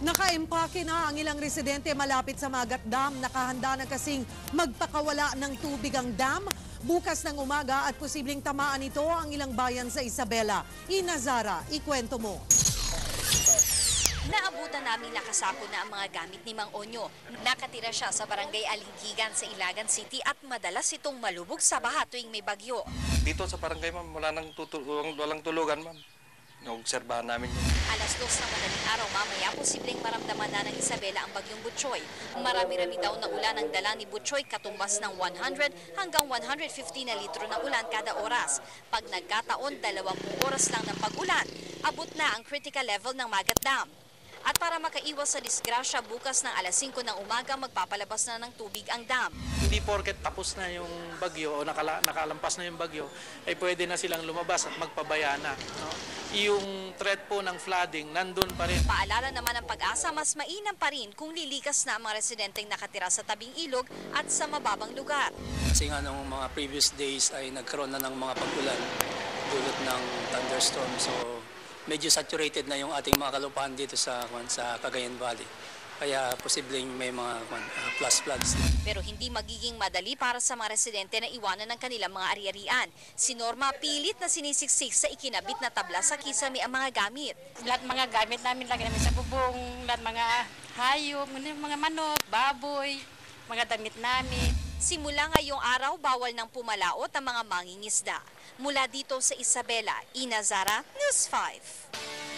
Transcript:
Nakaimpake na ang ilang residente malapit sa Magat Dam. Nakahanda na kasing magpakawala ng tubig ang dam. Bukas ng umaga at posibleng tamaan ito ang ilang bayan sa Isabela. Inazara, ikwento mo. Naabutan namin nakasako na ang mga gamit ni Mang Onyo. Nakatira siya sa barangay Alingigan sa Ilagan City at madalas itong malubog sa baha tuwing may bagyo. Dito sa barangay, ma'am, walang tulugan, ma'am. Naobserbahan namin yun. Alas 2 ng madaling araw mamaya, posibleng maramdaman na ng Isabela ang bagyong Butchoy. Marami-rami daw na ulan ang dala ni Butchoy, katumbas ng 100 hanggang 150 na litro na ulan kada oras. Pag nagkataon, 20 oras lang ng pag-ulan, abot na ang critical level ng Magat Dam. At para makaiwas sa disgrasya, bukas ng alas 5 ng umaga, magpapalabas na ng tubig ang dam. Hindi porket tapos na yung bagyo o nakalampas na yung bagyo, ay pwede na silang lumabas at magpabayana. No? Yung threat po ng flooding, nandun pa rin. Paalala naman ng Pag-asa, mas mainam pa rin kung lilikas na ang mga residenteng nakatira sa tabing ilog at sa mababang lugar. Kasi nga nung mga previous days ay nagkaroon na ng mga pag-ulan dulot ng thunderstorm. So medyo saturated na yung ating mga kalupaan dito sa Cagayan Valley. Kaya posibleng may mga plus floods. Pero hindi magiging madali para sa mga residente na iwanan ng kanilang mga ari-arian. Si Norma pilit na sinisiksik sa ikinabit na tabla sa kisame ang mga gamit. Lahat mga gamit namin lagi namin sa bubong, lahat mga hayop, mga manok, baboy, mga damit namin. Simula ngayong araw, bawal nang pumalaot ang mga mangingisda. Mula dito sa Isabela, Inazara, News 5.